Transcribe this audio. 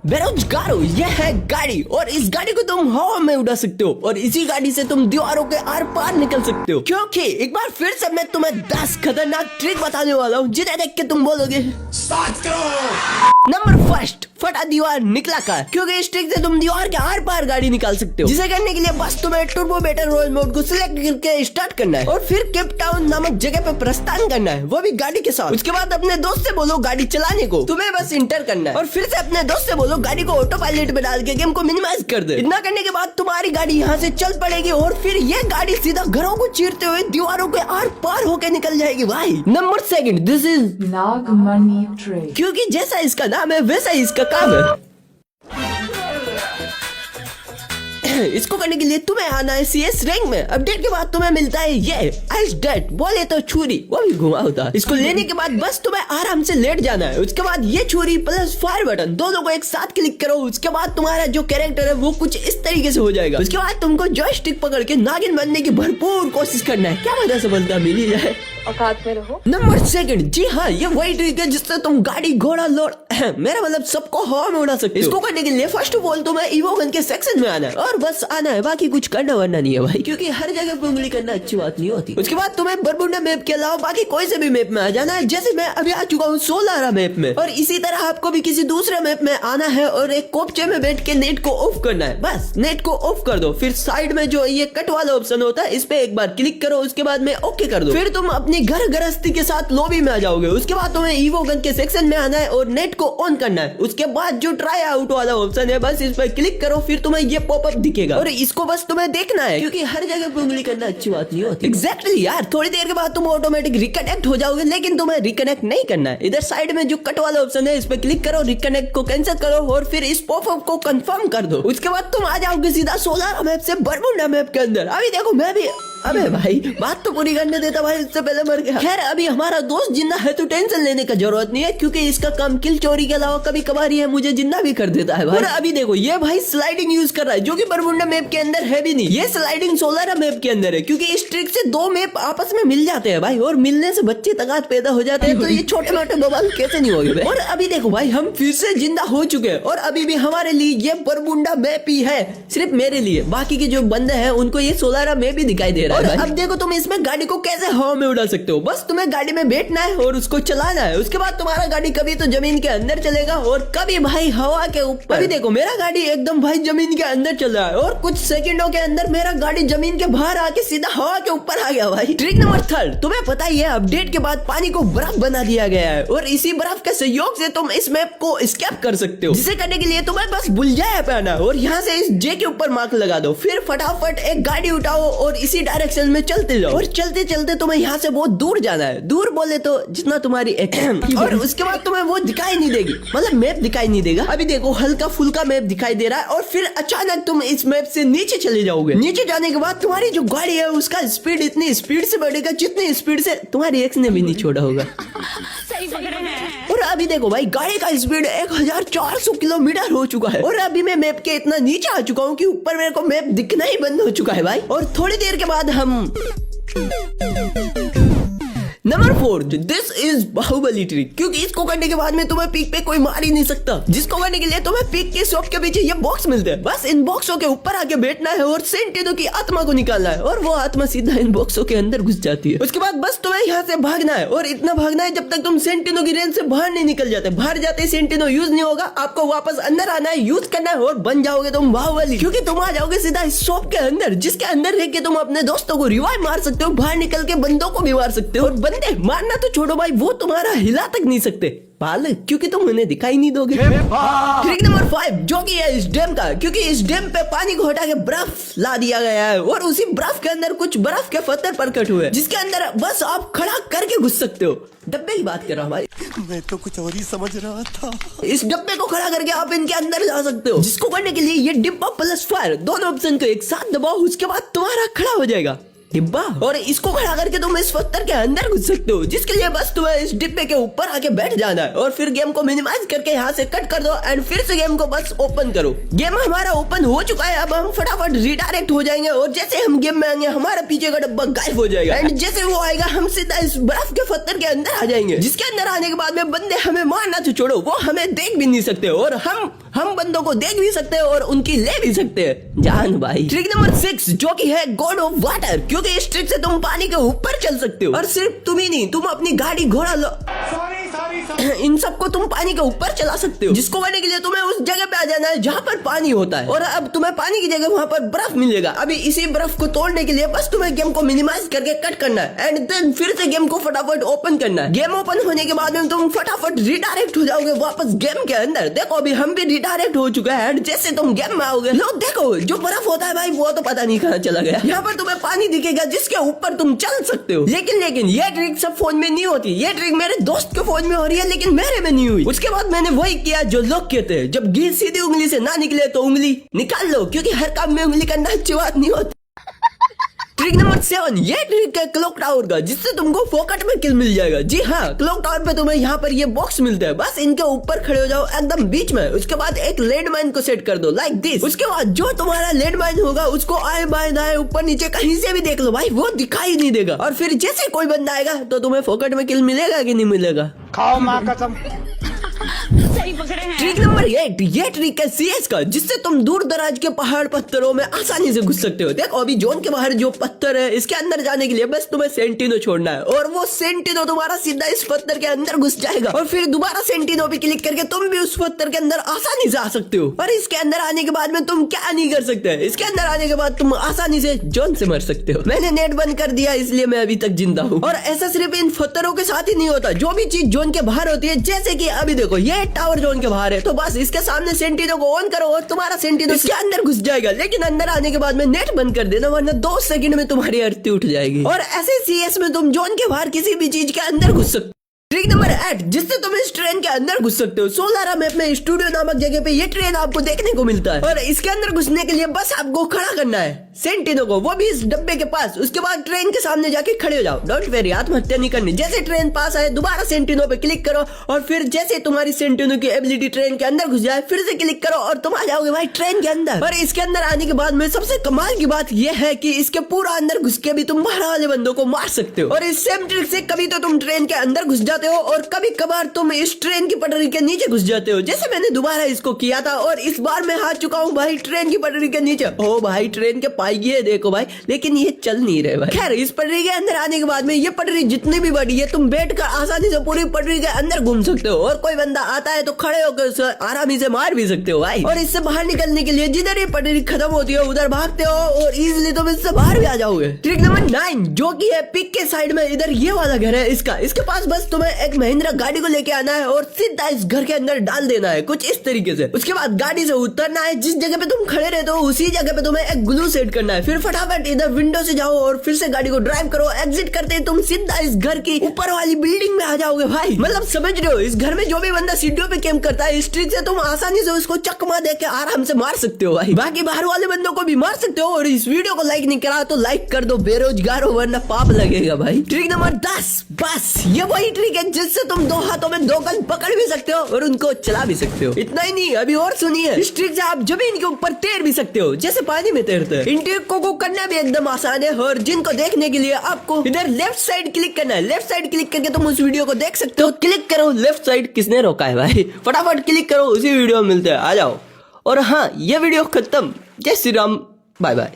बेरोजगारों, यह है गाड़ी और इस गाड़ी को तुम हवा में उड़ा सकते हो और इसी गाड़ी से तुम दीवारों के आर पार निकल सकते हो। क्योंकि एक बार फिर से मैं तुम्हें 10 खतरनाक ट्रिक बताने वाला हूँ जिन्हें देख के तुम बोलोगे नंबर फर्स्ट, फटा दीवार निकला कार। क्योंकि इस ट्रिक से तुम दीवार के आर पार गाड़ी निकाल सकते हो। जिसे करने के लिए बस तुम्हें टर्बो बेटर रोल मोड को सिलेक्ट करके स्टार्ट करना है और फिर केप टाउन नामक जगह पे प्रस्थान करना है, वो भी गाड़ी के साथ। उसके बाद अपने दोस्त से बोलो गाड़ी चलाने को, तुम्हें बस इंटर करना है और फिर से अपने दोस्त से बोलो गाड़ी को ऑटो पायलट में डाल के गेम को मिनिमाइज कर दे। इतना करने के बाद तुम्हारी गाड़ी यहाँ से चल पड़ेगी और फिर ये गाड़ी सीधा घरों को चीरते हुए दीवारों के आर पार होकर निकल जाएगी भाई। Number second, this is nagmani trick. क्योंकि जैसा इसका नाम है वैसा ही इसका काम है। इसको करने के लिए तुम्हें आना है CS रैंक में। अपडेट के बाद तुम्हें मिलता है ये आइस डेट, बोले तो छुरी, वो भी घुमा होता है। इसको लेने के बाद बस तुम्हें आराम से लेट जाना है। उसके बाद ये छुरी प्लस फायर बटन दोनों को एक साथ क्लिक करो। उसके बाद तुम्हारा जो कैरेक्टर है वो कुछ इस तरीके से हो जाएगा। उसके बाद तुमको जॉयस्टिक पकड़ के नागिन बनने की भरपूर कोशिश करना है। क्या पता सफलता मिल ही जाए। औकात में रहो। नंबर सेकंड, जी हाँ, ये वही ट्रिक है जिससे तुम गाड़ी घोड़ा लोड मेरा मतलब सबको हवा में उड़ा सकते हो। इसको करने के लिए फर्स्ट ऑफ ऑल तुम्हें इवो गन के सेक्शन में आना है और बस आना है, बाकी कुछ करना वरना नहीं है भाई, क्योंकि हर जगह पे उंगली करना अच्छी बात नहीं होती। उसके बाद तुम्हें बरमुडा मैप के अलावा बाकी कोई से भी मैप में आ जाना है। जैसे मैं अभी आ चुका हूँ 16 मैप में और इसी तरह आपको भी किसी दूसरे मैप में आना है और एक कोपचे में बैठ के नेट को ऑफ करना है। बस नेट को ऑफ कर दो, फिर साइड में जो ये कट वाला ऑप्शन होता है इस पे एक बार क्लिक करो। उसके बाद में ओके कर दो, फिर तुम अपनी घर गृहस्थी के साथ लॉबी में आ जाओगे। उसके बाद तुम्हें इवो गन के सेक्शन में आना है और नेट को ऑन करना है। उसके बाद जो ट्राई आउट वाला ऑप्शन है बस इस पर क्लिक करो, फिर तुम्हें ये पॉपअप दिखेगा और इसको बस तुम्हें देखना है, क्योंकि हर जगह पे उंगली करना अच्छी बात नहीं होती। एग्जैक्टली यार, थोड़ी देर के बाद तुम ऑटोमेटिक रिकनेक्ट हो जाओगे, लेकिन तुम्हें रिकनेक्ट नहीं करना है। इधर साइड में जो कट वाला ऑप्शन है इस पर क्लिक करो, रिकनेक्ट को कैंसिल करो और फिर इस पॉपअप को कंफर्म कर दो। उसके बाद तुम आ जाओगे सीधा 16 मैप से बरमुडा मैप के अंदर। अभी देखो मैं भी, अबे भाई बात तो पूरी करने देता भाई, इससे पहले मर गया। खैर अभी हमारा दोस्त जिंदा है तो टेंशन लेने का जरूरत नहीं है, क्योंकि इसका काम किल चोरी के अलावा कभी कभार है मुझे जिंदा भी कर देता है भाई। और अभी देखो ये भाई स्लाइडिंग यूज कर रहा है, जो कि बरमुडा मैप के अंदर है भी नहीं। ये स्लाइडिंग 16 मैप के अंदर है, क्योंकि इस ट्रिक से 2 मैप आपस में मिल जाते हैं भाई, और मिलने से बच्चे तगात पैदा हो जाते हैं। तो ये छोटे मोटे बवाल कैसे नहीं होंगे। और अभी देखो भाई हम फिर से जिंदा हो चुके हैं और अभी भी हमारे लिए ये बरमुडा मैप ही है, सिर्फ मेरे लिए। बाकी के जो बंदे हैं उनको ये 16 मैप ही दिखाई दे रहा है। अब देखो तुम इसमें गाड़ी को कैसे हवा में उड़ा सकते हो। बस तुम्हें गाड़ी में बैठना है और उसको चलाना है। उसके बाद तुम्हारा गाड़ी कभी तो जमीन के अंदर चलेगा और कभी भाई हवा के ऊपर। अभी देखो मेरा गाड़ी एकदम भाई जमीन के अंदर चल रहा है और कुछ सेकंडों के अंदर मेरा गाड़ी जमीन के बाहर आके सीधा हवा के ऊपर आ गया भाई। ट्रिक नंबर 3, तुम्हें पता ही है अपडेट के बाद पानी को बर्फ बना दिया गया है और इसी बर्फ के सहयोग से तुम इस मैप को एस्केप कर सकते हो। जिसे करने के लिए तुम्हें बस बुलजाया पे आना और यहाँ से इस जे के ऊपर मार्क लगा दो, फिर फटाफट एक गाड़ी उठाओ और इसी डायरेक्शन में चलते जाओ। और चलते चलते तुम्हें यहाँ से बहुत दूर जाना है, दूर बोले तो जितना तुम्हारी और उसके बाद तुम्हें वो दिखाई नहीं देगी, मतलब मैप दिखाई नहीं देगा। अभी देखो हल्का फुल्का मैप दिखाई दे रहा है और फिर अचानक तुम इस मैप से नीचे चले जाओगे। नीचे जाने के बाद तुम्हारी जो गाड़ी है उसका स्पीड इतनी स्पीड से बढ़ेगा जितनी स्पीड से तुम्हारी एक्स ने भी नहीं छोड़ा होगा। और अभी देखो भाई गाड़ी का स्पीड 1400 किलोमीटर हो चुका है और अभी मैं मैप के इतना नीचे आ चुका हूँ कि ऊपर मेरे को मैप दिखना ही बंद हो चुका है भाई। और थोड़ी देर के बाद हम number 4, this is Baahubali trick. क्योंकि इसको करने के बाद में तुम्हें पीक पे कोई मार ही नहीं सकता। जिसको करने के लिए तुम्हें पीक के शॉप के पीछे ये बॉक्स मिलते हैं। बस इन बॉक्सों के ऊपर आके बैठना है और सेंटिनो की आत्मा को निकालना है और वो आत्मा सीधा इन बॉक्सों के अंदर घुस जाती है। उसके बाद बस तुम्हें यहाँ से भागना है और इतना भागना है जब तक तुम सेंटिनो की रेंज से बाहर नहीं निकल जाते। बाहर जाते सेंटिनो यूज नहीं होगा, आपको वापस अंदर आना है, यूज करना है और बन जाओगे तुम बाहुबली। क्योंकि तुम आ जाओगे सीधा इस शॉप के अंदर, जिसके अंदर रह के तुम अपने दोस्तों को रिवाइव मार सकते हो, बाहर निकल के बंदों को भी मार सकते हो। और बंदे मारना तो छोड़ो भाई, वो तुम्हारा हिला तक नहीं सकते पाल, क्योंकि तुम उन्हें दिखाई नहीं दोगे। ट्रिक नंबर 5, जो कि है इस डैम का। क्योंकि इस डैम पे पानी को हटा के बर्फ ला दिया गया है और उसी बर्फ के अंदर कुछ बर्फ के पत्थर प्रकट हुए, जिसके अंदर बस आप खड़ा करके घुस सकते हो। डब्बे की बात कर रहा हूँ भाई, मैं तो कुछ और ही समझ रहा था। इस डब्बे को खड़ा करके आप इनके अंदर जा सकते हो। जिसको करने के लिए ये डिब्बा प्लस फायर दोनों ऑप्शन को एक साथ दबाओ, उसके बाद तुम्हारा खड़ा हो जाएगा डिब्बा और इसको खड़ा करके तुम इस पत्थर के अंदर घुस सकते हो। जिसके लिए बस तुम्हें इस डिब्बे के ऊपर आके बैठ जाना है और फिर गेम को मिनिमाइज करके यहाँ से कट कर दो एंड फिर से गेम को बस ओपन करो। गेम हमारा ओपन हो चुका है, अब हम फटाफट रिडायरेक्ट हो जाएंगे और जैसे हम गेम में आएंगे हमारा पीछे का डब्बा गायब हो जाएगा एंड जैसे वो आएगा हम सीधा इस बर्फ के पत्थर के अंदर आ जाएंगे। जिसके अंदर आने के बाद में बंदे हमें मारना तो छोड़ो, वो हमें देख भी नहीं सकते और हम बंदों को देख भी सकते हो और उनकी ले भी सकते हैं जान भाई। ट्रिक नंबर 6 जो कि है गॉड ऑफ वाटर, क्योंकि इस ट्रिक से तुम पानी के ऊपर चल सकते हो और सिर्फ तुम ही नहीं, तुम अपनी गाड़ी घोड़ा इन सबको तुम पानी के ऊपर चला सकते हो, जिसको करने के लिए तुम्हें उस जगह पे आ जाना है जहाँ पर पानी होता है और अब तुम्हें पानी की जगह वहाँ पर बर्फ मिलेगा। अभी इसी बर्फ को तोड़ने के लिए बस तुम्हें गेम को मिनिमाइज करके कट करना है एंड देन फिर से गेम को फटाफट ओपन करना है। गेम ओपन होने के बाद में तुम फटाफट रिडायरेक्ट हो जाओगे वापस गेम के अंदर। देखो अभी हम भी रिडायरेक्ट हो चुके हैं एंड जैसे तुम गेम में आओगे लोग देखो जो बर्फ होता है भाई वो तो पता नहीं कहाँ चला गया। यहाँ पर तुम्हें पानी दिखेगा जिसके ऊपर तुम चल सकते हो। लेकिन ये ट्रिक सब फोन में नहीं होती, ये ट्रिक मेरे दोस्त के फोन में हो रही है लेकिन मेरे में नहीं हुई। उसके बाद मैंने वही किया जो लोग कहते हैं, जब घी सीधी उंगली से ना निकले तो उंगली निकाल लो, क्योंकि हर काम में उंगली करना अच्छी बात नहीं होती। ट्रिक नंबर 7 ये ट्रिक है क्लॉक टावर का, जिससे तुमको फोकट में किल मिल जाएगा। जी हाँ, क्लॉक टावर पे तुम्हें यहाँ पर ये बॉक्स मिलते हैं, बस इनके ऊपर खड़े हो जाओ एकदम बीच में। उसके बाद एक लैंडमाइन को सेट कर दो लाइक दिस। उसके बाद जो तुम्हारा लैंडमाइन होगा उसको आए बाएं दाएं ऊपर नीचे कहीं से भी देख लो भाई, वो दिखाई नहीं देगा। और फिर जैसे कोई बंदा आएगा तो तुम्हें फोकट में किल मिलेगा कि नहीं मिलेगा। खाओ माँ कसम। ट्रिक नंबर 8 ये ट्रिक है CS का, जिससे तुम दूर दराज के पहाड़ पत्थरों में आसानी से घुस सकते हो। देखो अभी जोन के बाहर जो पत्थर है इसके अंदर जाने के लिए बस तुम्हें सेंटिनो छोड़ना है और वो सेंटिनो तुम्हारा सीधा इस पत्थर के अंदर घुस जाएगा और फिर दोबारा सेंटिनो पे क्लिक करके तुम भी उस पत्थर के अंदर आसानी से आ सकते हो। और इसके अंदर आने के बाद में तुम क्या नहीं कर सकते, इसके अंदर आने के बाद तुम आसानी से जोन से मर सकते हो। मैंने नेट बंद कर दिया इसलिए मैं अभी तक जिंदा हूँ। और ऐसा सिर्फ इन पत्थरों के साथ ही नहीं होता, जो भी चीज जोन के बाहर होती है, जैसे कि अभी देखो ये टावर जोन के बाहर है तो बस इसके सामने सेंटिनो को ऑन करो और तुम्हारा सेंटिनो इसके अंदर घुस जाएगा। लेकिन अंदर आने के बाद में नेट बंद कर देना, वरना 2 सेकंड में तुम्हारी अर्थी उठ जाएगी। और ऐसे CS में तुम जोन के बाहर किसी भी चीज के अंदर घुस सकते। ट्रिक नंबर 8 जिससे तुम इस ट्रेन के अंदर घुस सकते हो। सोलारा मैप में स्टूडियो नामक जगह पे ये ट्रेन आपको देखने को मिलता है और इसके अंदर घुसने के लिए बस आपको खड़ा करना है सेंटिनो को, वो भी इस डब्बे के पास। उसके बाद ट्रेन के सामने जाके खड़े हो जाओ। डोंट वेरी, आत्महत्या नहीं करनी। जैसे ट्रेन पास आए दोबारा सेंटिनो पे क्लिक करो और फिर जैसे तुम्हारी सेंटिनो की एबिलिटी ट्रेन के अंदर घुस जाए फिर से क्लिक करो और तुम आ जाओगे भाई ट्रेन के अंदर। और इसके अंदर आने के बाद में सबसे कमाल की बात यह है कि इसके पूरा अंदर घुस के भी तुम बाहर वाले बंदों को मार सकते हो। और इस सेम ट्रिक से कभी तो तुम ट्रेन के अंदर घुस जाते हो और कभी कभार तुम इस ट्रेन की पटरी के नीचे घुस जाते हो, जैसे मैंने दोबारा इसको किया था। और इस बार मैं हार चुका हूँ भाई ट्रेन की पटरी के नीचे। ओ भाई ट्रेन के पाइये देखो भाई, लेकिन ये चल नहीं रहे भाई। खैर इस पटरी के अंदर आने के बाद में ये पटरी जितनी भी बड़ी है तुम बैठ कर आसानी से पूरी पटरी के अंदर घूम सकते हो और कोई बंदा आता है तो खड़े होकर उसे आरामी से मार भी सकते हो भाई। और इससे बाहर निकलने के लिए जिधर ये पटरी खत्म होती है उधर भागते हो और इजिली तुम इससे बाहर भी आ जाओगे। ट्रिक नंबर 9 जो की है पिक के साइड में इधर ये वाला घर है इसके पास बस तुम्हें एक महिंद्रा गाड़ी को लेके आना है और सीधा इस घर के अंदर डाल देना है कुछ इस तरीके से। उसके बाद गाड़ी से उतरना है, जिस जगह पे तुम खड़े रहते हो उसी जगह पे तुम्हें एक ग्लू सेट करना है। फिर फटाफट इधर विंडो से जाओ और फिर से गाड़ी को ड्राइव करो। एग्जिट करते तुम सीधा इस घर की ऊपर वाली बिल्डिंग में आ जाओगे भाई। मतलब समझ रहे हो, इस घर में जो भी बंदा सीढ़ियों पे कैंप करता है इस ट्रिक से तुम आसानी से उसको चकमा देके आराम से मार सकते हो भाई। बाकी बाहर वाले बंदों को भी मार सकते हो। और इस वीडियो को लाइक नहीं करा तो लाइक कर दो बेरोजगार हो, वरना पाप लगेगा भाई। ट्रिक नंबर 10 बस ये वही ट्रिक है जिससे तुम 2 हाथों में 2 गन पकड़ भी सकते हो और उनको चला भी सकते हो। इतना ही नहीं, अभी और सुनिए, इस ट्रिक से आप जमीन के ऊपर तैर भी सकते हो जैसे पानी में तैरते हैं। इन ट्रिक को करना भी एकदम आसान है और जिनको देखने के लिए आपको इधर लेफ्ट साइड क्लिक करना है। लेफ्ट साइड क्लिक करके तुम उस वीडियो को देख सकते हो। क्लिक करो लेफ्ट साइड, किसने रोका है भाई, फटाफट क्लिक करो, उसी वीडियो में मिलते हैं, आ जाओ। और हाँ ये वीडियो खत्म, जय श्री राम, बाय बाय।